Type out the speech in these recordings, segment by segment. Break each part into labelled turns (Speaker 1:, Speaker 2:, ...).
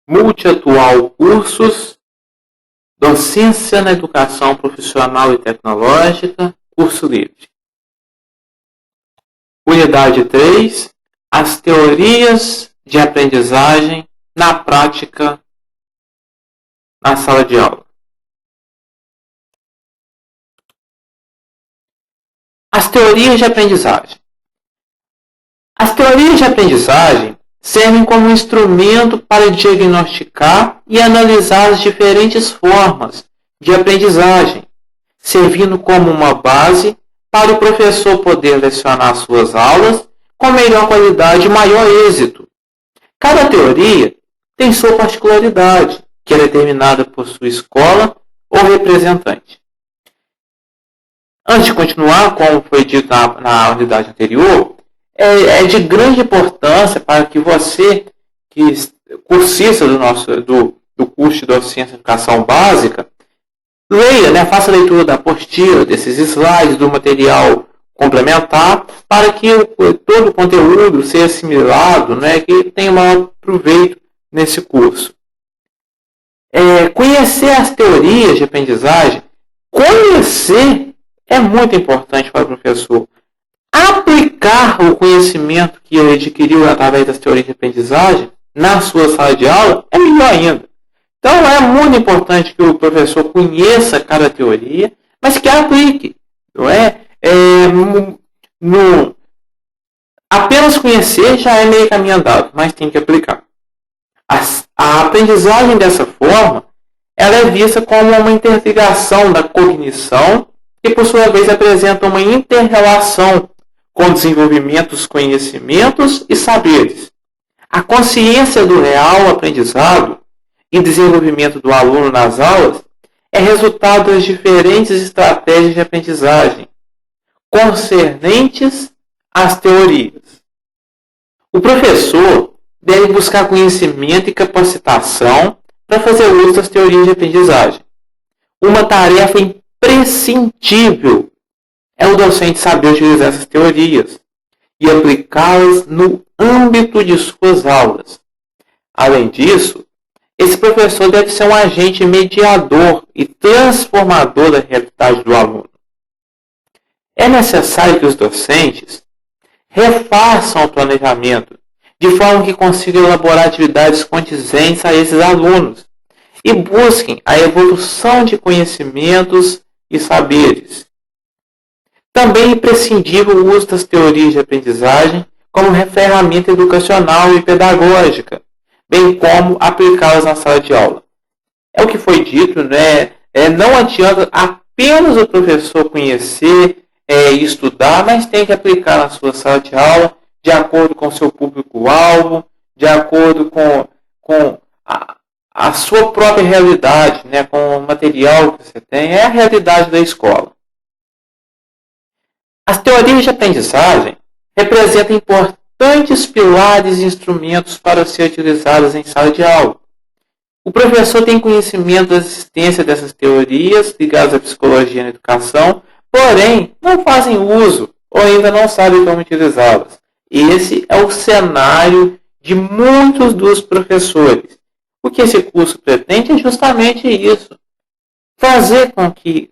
Speaker 1: Multiatual Cursos, Docência na Educação Profissional e Tecnológica, curso livre. Unidade 3, as teorias de aprendizagem na prática na sala de aula. As teorias de aprendizagem. As teorias de aprendizagem servem como instrumento para diagnosticar e analisar as diferentes formas de aprendizagem, servindo como uma base para o professor poder lecionar suas aulas com melhor qualidade e maior êxito. Cada teoria tem sua particularidade, que é determinada por sua escola ou representante. Antes de continuar, como foi dito na unidade anterior, é de grande importância para que você, que cursista do curso de Docência e Educação Básica, leia, faça a leitura da apostila, desses slides, do material complementar, para que todo o conteúdo seja assimilado, que tenha maior proveito nesse curso. Conhecer as teorias de aprendizagem, conhecer é muito importante para o professor. Aplicar o conhecimento que ele adquiriu através das teorias de aprendizagem na sua sala de aula é melhor ainda. Então é muito importante que o professor conheça cada teoria, mas que a aplique. Apenas conhecer já é meio caminho andado, mas tem que aplicar. A aprendizagem dessa forma, ela é vista como uma interligação da cognição que, por sua vez, apresenta uma inter-relação com o desenvolvimento dos conhecimentos e saberes. A consciência do real aprendizado e desenvolvimento do aluno nas aulas é resultado das diferentes estratégias de aprendizagem concernentes às teorias. O professor deve buscar conhecimento e capacitação para fazer uso das teorias de aprendizagem. Uma tarefa imprescindível é o docente saber utilizar essas teorias e aplicá-las no âmbito de suas aulas. Além disso, esse professor deve ser um agente mediador e transformador da realidade do aluno. É necessário que os docentes refaçam o planejamento de forma que consigam elaborar atividades condizentes a esses alunos e busquem a evolução de conhecimentos e saberes. Também é imprescindível o uso das teorias de aprendizagem como ferramenta educacional e pedagógica, bem como aplicá-las na sala de aula. É o que foi dito, não adianta apenas o professor conhecer e estudar, mas tem que aplicar na sua sala de aula de acordo com o seu público-alvo, de acordo com a sua própria realidade, com o material que você tem, é a realidade da escola. As teorias de aprendizagem representam importantes pilares e instrumentos para ser utilizados em sala de aula. O professor tem conhecimento da existência dessas teorias ligadas à psicologia na educação, porém não fazem uso ou ainda não sabem como utilizá-las. Esse é o cenário de muitos dos professores. O que esse curso pretende é justamente isso. Fazer com que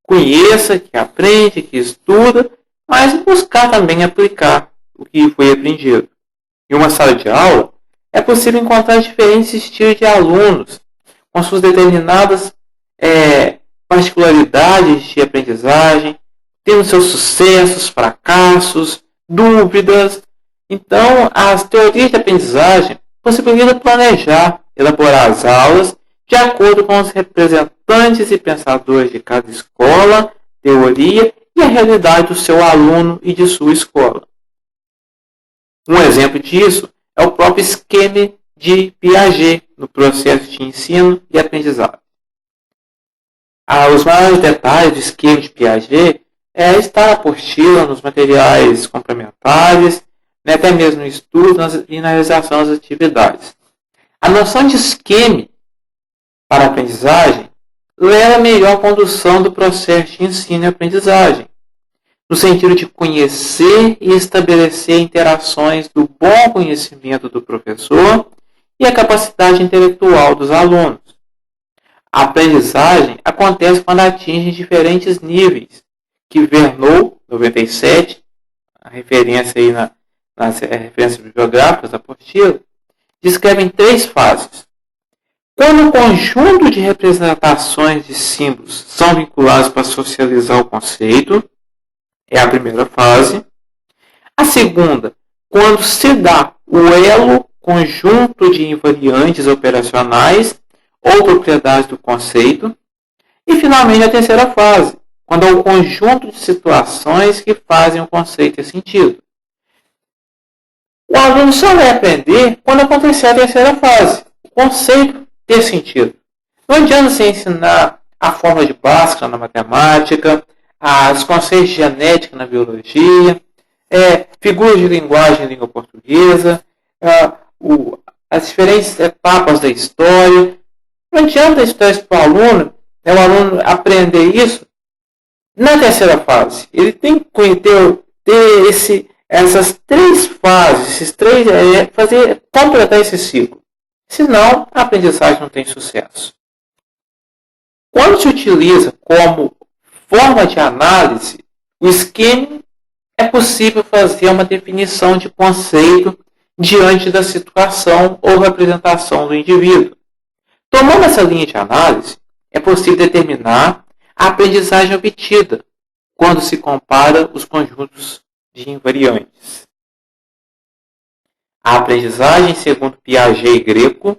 Speaker 1: conheça, que aprende, que estuda, mas buscar também aplicar o que foi aprendido. Em uma sala de aula, é possível encontrar diferentes estilos de alunos, com suas determinadas particularidades de aprendizagem, tendo seus sucessos, fracassos, dúvidas. Então, as teorias de aprendizagem possibilitam planejar, elaborar as aulas de acordo com os representantes e pensadores de cada escola, teoria e a realidade do seu aluno e de sua escola. Um exemplo disso é o próprio esquema de Piaget no processo de ensino e aprendizagem. Os maiores detalhes do esquema de Piaget está na apostila, nos materiais complementares, até mesmo no estudo e na realização das atividades. A noção de esquema para a aprendizagem leva a melhor condução do processo de ensino e aprendizagem, no sentido de conhecer e estabelecer interações do bom conhecimento do professor e a capacidade intelectual dos alunos. A aprendizagem acontece quando atinge diferentes níveis, que Verneau, 97, a referência aí nas referências bibliográficas da apostila, descreve em 3 fases. Quando o conjunto de representações de símbolos são vinculados para socializar o conceito, é a primeira fase. A segunda, quando se dá o elo conjunto de invariantes operacionais ou propriedades do conceito. E, finalmente, a terceira fase, quando há um conjunto de situações que fazem o conceito ter sentido. O aluno só vai aprender quando acontecer a terceira fase, o conceito ter sentido. Não adianta você ensinar a fórmula de Bhaskara na matemática, os conceitos de genética na biologia, figuras de linguagem em língua portuguesa, as diferentes etapas da história. Não adianta estudar isso para o aluno aprender isso na terceira fase. Ele tem que ter essas 3 fases, completar esse ciclo. Senão, a aprendizagem não tem sucesso. Quando se utiliza como forma de análise, o esquema é possível fazer uma definição de conceito diante da situação ou representação do indivíduo. Tomando essa linha de análise, é possível determinar a aprendizagem obtida quando se compara os conjuntos de invariantes. A aprendizagem, segundo Piaget e Greco,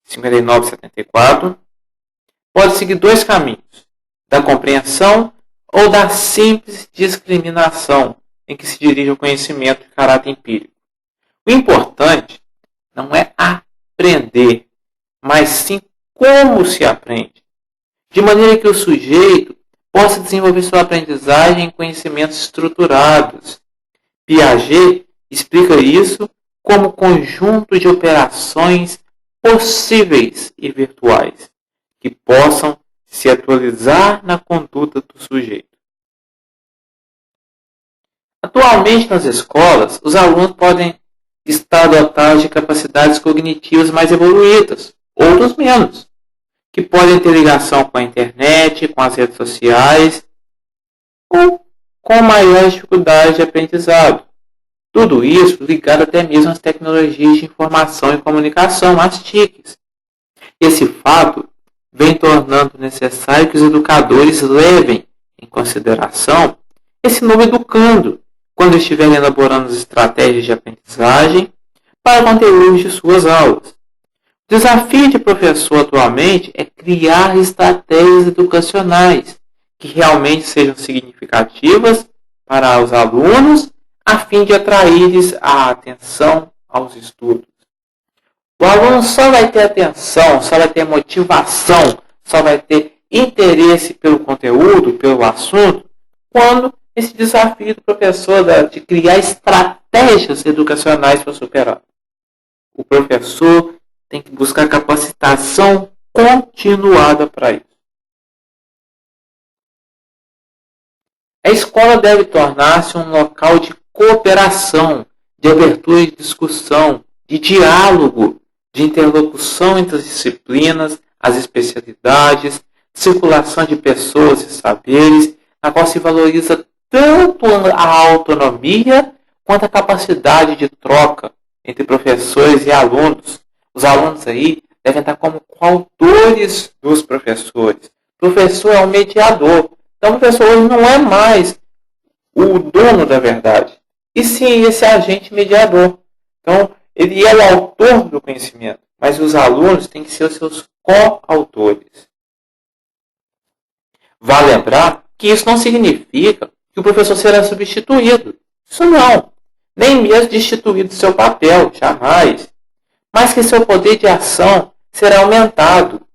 Speaker 1: 59 e 74, pode seguir 2 caminhos, da compreensão ou da simples discriminação em que se dirige o conhecimento de caráter empírico. O importante não é aprender, mas sim como se aprende, de maneira que o sujeito possa desenvolver sua aprendizagem em conhecimentos estruturados. Piaget explica isso como conjunto de operações possíveis e virtuais, que possam se atualizar na conduta do sujeito. Atualmente, nas escolas, os alunos podem estar dotados de capacidades cognitivas mais evoluídas, outros menos, que podem ter ligação com a internet, com as redes sociais, ou com maiores dificuldades de aprendizado. Tudo isso ligado até mesmo às tecnologias de informação e comunicação, as TICs. Esse fato vem tornando necessário que os educadores levem em consideração esse novo educando quando estiverem elaborando as estratégias de aprendizagem para conteúdos de suas aulas. O desafio de professor atualmente é criar estratégias educacionais que realmente sejam significativas para os alunos a fim de atrair-lhes a atenção aos estudos. O aluno só vai ter atenção, só vai ter motivação, só vai ter interesse pelo conteúdo, pelo assunto, quando esse desafio do professor de criar estratégias educacionais para superar. O professor tem que buscar capacitação continuada para isso. A escola deve tornar-se um local de cooperação, de abertura de discussão, de diálogo, de interlocução entre as disciplinas, as especialidades, circulação de pessoas e saberes, na qual se valoriza tanto a autonomia quanto a capacidade de troca entre professores e alunos. Os alunos aí devem estar como coautores dos professores. O professor é um mediador. Então, o professor hoje não é mais o dono da verdade, e sim esse agente mediador. Então, ele é o autor do conhecimento, mas os alunos têm que ser os seus coautores. Vale lembrar que isso não significa que o professor será substituído. Isso não. Nem mesmo destituído do seu papel, jamais. Mas que seu poder de ação será aumentado,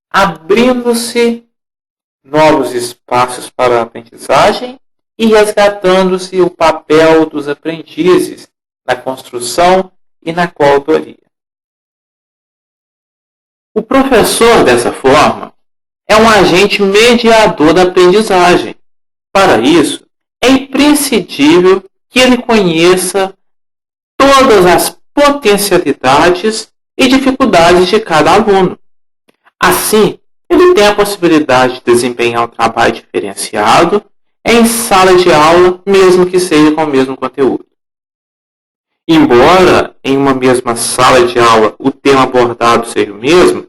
Speaker 1: abrindo-se novos espaços para a aprendizagem e resgatando-se o papel dos aprendizes na construção e na coautoria. O professor, dessa forma, é um agente mediador da aprendizagem. Para isso, é imprescindível que ele conheça todas as potencialidades e dificuldades de cada aluno. Assim, ele tem a possibilidade de desempenhar um trabalho diferenciado em sala de aula, mesmo que seja com o mesmo conteúdo. Embora em uma mesma sala de aula o tema abordado seja o mesmo,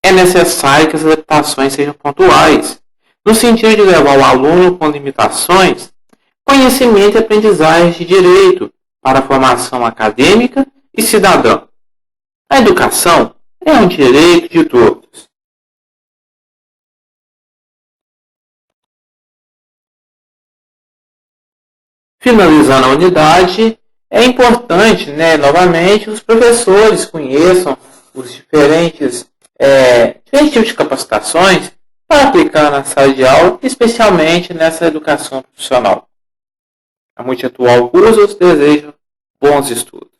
Speaker 1: é necessário que as adaptações sejam pontuais, no sentido de levar o aluno com limitações, conhecimento e aprendizagem de direito para a formação acadêmica e cidadã. A educação é um direito de todos. Finalizando a unidade, é importante, novamente, os professores conheçam os diferentes tipos de capacitações para aplicar na sala de aula, especialmente nessa educação profissional. A Multiatual Cursos deseja bons estudos.